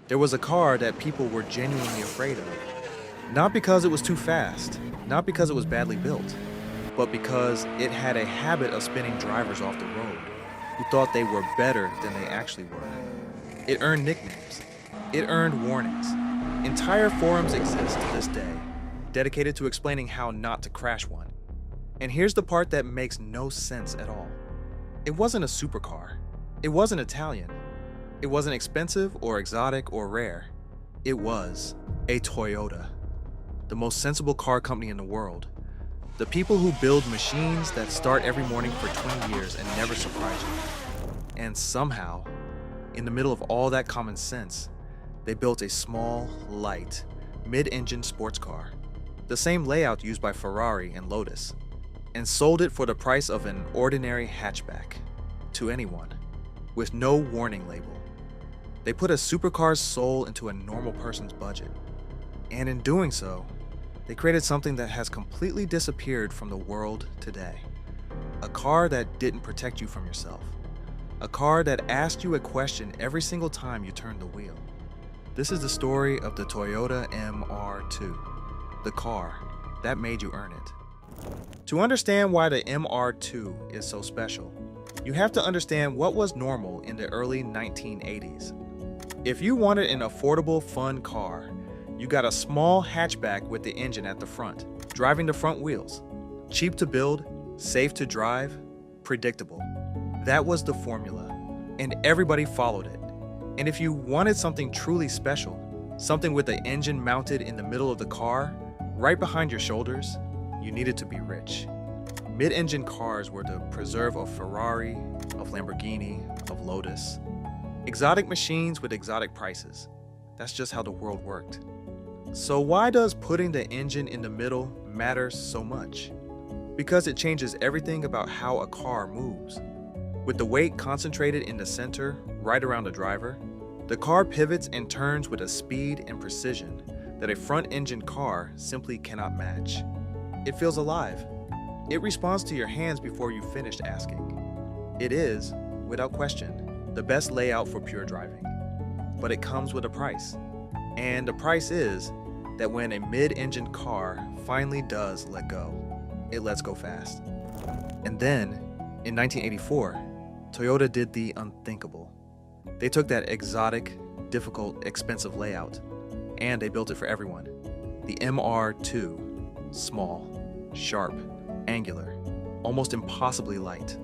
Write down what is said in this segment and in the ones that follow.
There was a car that people were genuinely afraid of. Not because it was too fast, not because it was badly built, but because it had a habit of spinning drivers off the road who thought they were better than they actually were. It earned nicknames. It earned warnings. Entire forums exist to this day, dedicated to explaining how not to crash one. And here's the part that makes no sense at all. It wasn't a supercar. It wasn't Italian. It wasn't expensive or exotic or rare. It was a Toyota, the most sensible car company in the world. The people who build machines that start every morning for 20 years and never surprise you. And somehow, in the middle of all that common sense, they built a small, light, mid-engine sports car, the same layout used by Ferrari and Lotus, and sold it for the price of an ordinary hatchback to anyone, with no warning label. They put a supercar's soul into a normal person's budget, and in doing so, they created something that has completely disappeared from the world today. A car that didn't protect you from yourself. A car that asked you a question every single time you turned the wheel. This is the story of the Toyota MR2, the car that made you earn it. To understand why the MR2 is so special, you have to understand what was normal in the early 1980s. If you wanted an affordable, fun car, you got a small hatchback with the engine at the front, driving the front wheels. Cheap to build, safe to drive, predictable. That was the formula, and everybody followed it. And if you wanted something truly special, something with the engine mounted in the middle of the car, right behind your shoulders, you needed to be rich. Mid-engine cars were the preserve of Ferrari, of Lamborghini, of Lotus. Exotic machines with exotic prices. That's just how the world worked. So why does putting the engine in the middle matter so much? Because it changes everything about how a car moves. With the weight concentrated in the center, right around the driver, the car pivots and turns with a speed and precision that a front-engine car simply cannot match. It feels alive. It responds to your hands before you finished asking. It is, without question, the best layout for pure driving. But it comes with a price. And the price is that when a mid-engine car finally does let go, it lets go fast. And then, in 1984, Toyota did the unthinkable. They took that exotic, difficult, expensive layout, and they built it for everyone. The MR2, small, sharp, angular, almost impossibly light.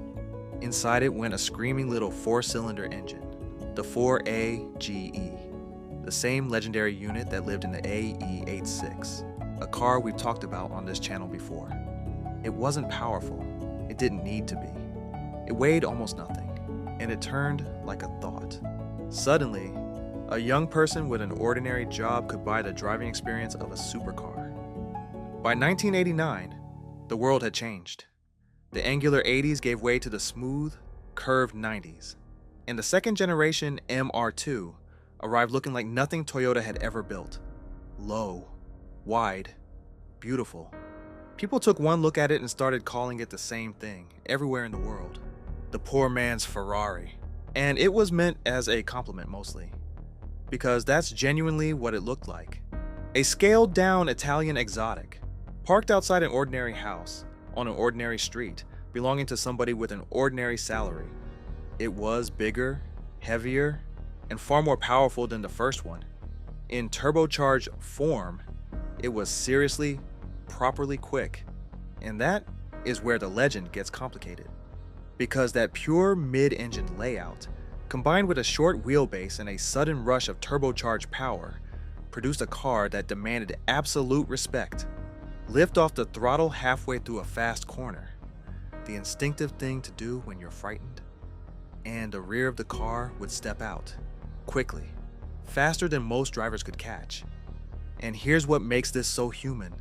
Inside it went a screaming little four-cylinder engine, the 4AGE, the same legendary unit that lived in the AE86, a car we've talked about on this channel before. It wasn't powerful. It didn't need to be. It weighed almost nothing, and it turned like a thought. Suddenly, a young person with an ordinary job could buy the driving experience of a supercar. By 1989, the world had changed. The angular 80s gave way to the smooth, curved 90s, and the second generation MR2 arrived looking like nothing Toyota had ever built. Low, wide, beautiful. People took one look at it and started calling it the same thing everywhere in the world. The poor man's Ferrari. And it was meant as a compliment mostly, because that's genuinely what it looked like. A scaled down Italian exotic, parked outside an ordinary house, on an ordinary street, belonging to somebody with an ordinary salary. It was bigger, heavier, and far more powerful than the first one. In turbocharged form, it was seriously, properly quick. And that is where the legend gets complicated. Because that pure mid-engine layout, combined with a short wheelbase and a sudden rush of turbocharged power, produced a car that demanded absolute respect. Lift off the throttle halfway through a fast corner, the instinctive thing to do when you're frightened, and the rear of the car would step out, quickly, faster than most drivers could catch. And here's what makes this so human.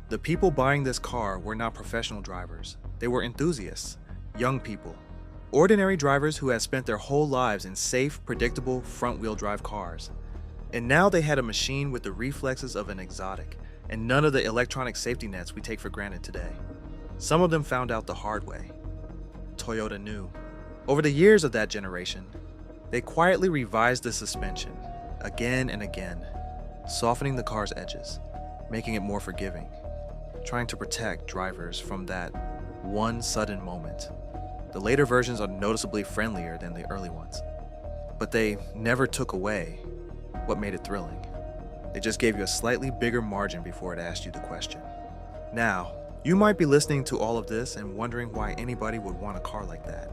The people buying this car were not professional drivers. They were enthusiasts, young people, ordinary drivers who had spent their whole lives in safe, predictable front-wheel drive cars. And now they had a machine with the reflexes of an exotic, and none of the electronic safety nets we take for granted today. Some of them found out the hard way. Toyota knew. Over the years of that generation, they quietly revised the suspension, again and again, softening the car's edges, making it more forgiving, trying to protect drivers from that one sudden moment. The later versions are noticeably friendlier than the early ones, but they never took away what made it thrilling. They just gave you a slightly bigger margin before it asked you the question. Now, you might be listening to all of this and wondering why anybody would want a car like that.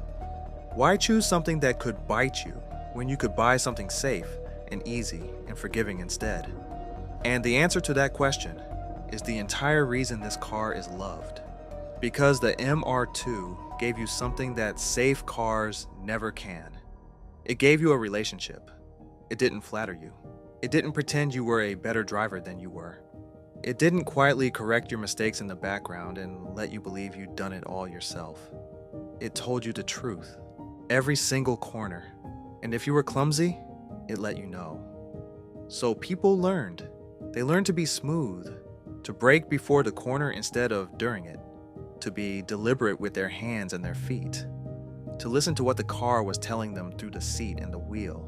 Why choose something that could bite you when you could buy something safe and easy and forgiving instead? And the answer to that question is the entire reason this car is loved. Because the MR2 gave you something that safe cars never can. It gave you a relationship. It didn't flatter you. It didn't pretend you were a better driver than you were. It didn't quietly correct your mistakes in the background and let you believe you'd done it all yourself. It told you the truth, every single corner. And if you were clumsy, it let you know. So people learned. They learned to be smooth, to brake before the corner instead of during it, to be deliberate with their hands and their feet, to listen to what the car was telling them through the seat and the wheel.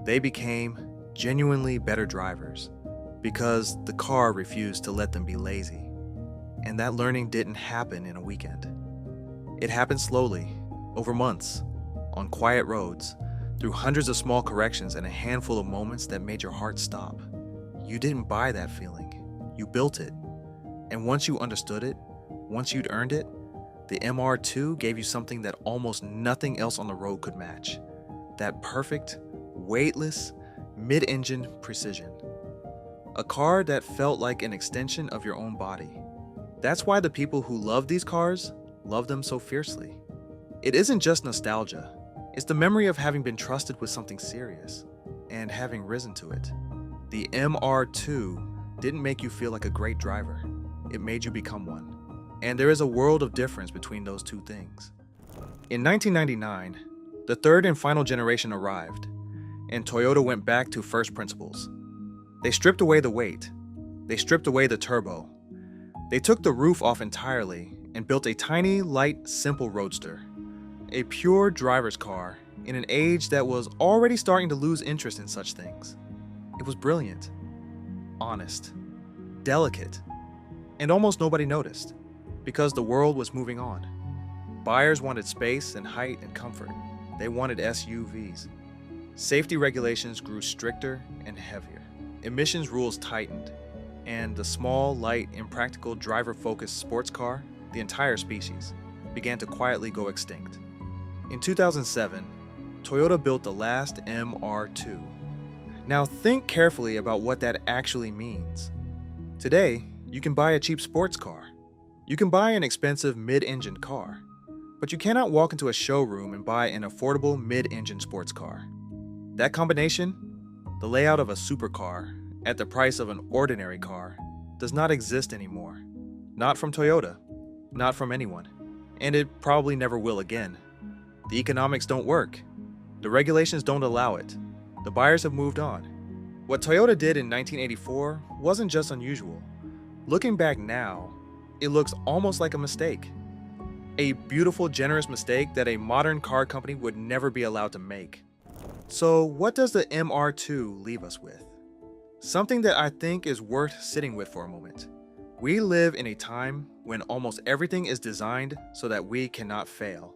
They became genuinely better drivers because the car refused to let them be lazy. And that learning didn't happen in a weekend. It happened slowly, over months, on quiet roads, through hundreds of small corrections and a handful of moments that made your heart stop. You didn't buy that feeling, you built it. And once you understood it, once you'd earned it, the MR2 gave you something that almost nothing else on the road could match. That perfect, weightless, mid-engine precision. A car that felt like an extension of your own body. That's why the people who love these cars love them so fiercely. It isn't just nostalgia. It's the memory of having been trusted with something serious and having risen to it. The MR2 didn't make you feel like a great driver. It made you become one. And there is a world of difference between those two things. In 1999, the third and final generation arrived, and Toyota went back to first principles. They stripped away the weight. They stripped away the turbo. They took the roof off entirely and built a tiny, light, simple roadster. A pure driver's car in an age that was already starting to lose interest in such things. It was brilliant, honest, delicate, and almost nobody noticed because the world was moving on. Buyers wanted space and height and comfort. They wanted SUVs. Safety regulations grew stricter and heavier. Emissions rules tightened, and the small, light, impractical driver-focused sports car, the entire species, began to quietly go extinct. In 2007, Toyota built the last MR2. Now think carefully about what that actually means. Today, you can buy a cheap sports car. You can buy an expensive mid-engine car, but you cannot walk into a showroom and buy an affordable mid-engine sports car. That combination, the layout of a supercar at the price of an ordinary car, does not exist anymore. Not from Toyota, not from anyone, and it probably never will again. The economics don't work. The regulations don't allow it. The buyers have moved on. What Toyota did in 1984 wasn't just unusual. Looking back now, it looks almost like a mistake. A beautiful, generous mistake that a modern car company would never be allowed to make. So what does the MR2 leave us with? Something that I think is worth sitting with for a moment. We live in a time when almost everything is designed so that we cannot fail.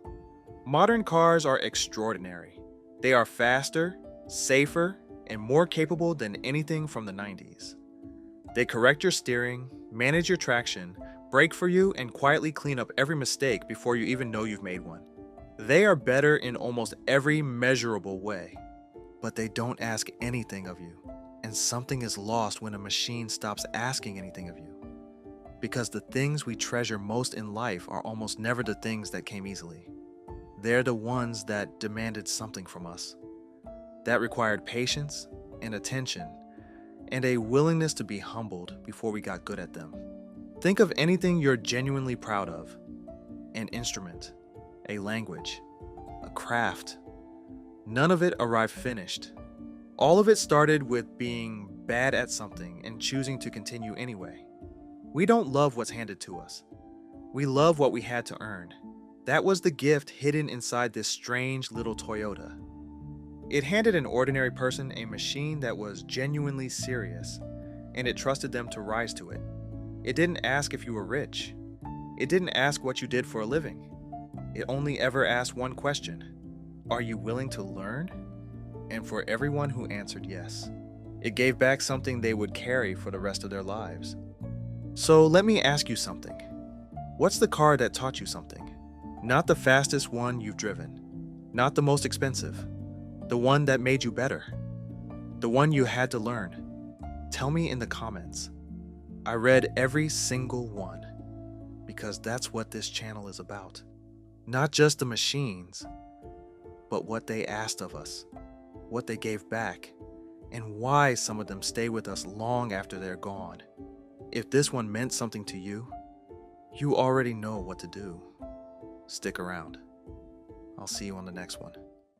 Modern cars are extraordinary. They are faster, safer, and more capable than anything from the 90s. They correct your steering, manage your traction, brake for you, and quietly clean up every mistake before you even know you've made one. They are better in almost every measurable way, but they don't ask anything of you. And something is lost when a machine stops asking anything of you. Because the things we treasure most in life are almost never the things that came easily. They're the ones that demanded something from us. That required patience and attention and a willingness to be humbled before we got good at them. Think of anything you're genuinely proud of. An instrument, a language, a craft. None of it arrived finished. All of it started with being bad at something and choosing to continue anyway. We don't love what's handed to us. We love what we had to earn. That was the gift hidden inside this strange little Toyota. It handed an ordinary person a machine that was genuinely serious, and it trusted them to rise to it. It didn't ask if you were rich. It didn't ask what you did for a living. It only ever asked one question: are you willing to learn? And for everyone who answered yes, it gave back something they would carry for the rest of their lives. So let me ask you something. What's the car that taught you something? Not the fastest one you've driven, not the most expensive, the one that made you better, the one you had to learn. Tell me in the comments. I read every single one, because that's what this channel is about. Not just the machines, but what they asked of us, what they gave back, and why some of them stay with us long after they're gone. If this one meant something to you, you already know what to do. Stick around. I'll see you on the next one.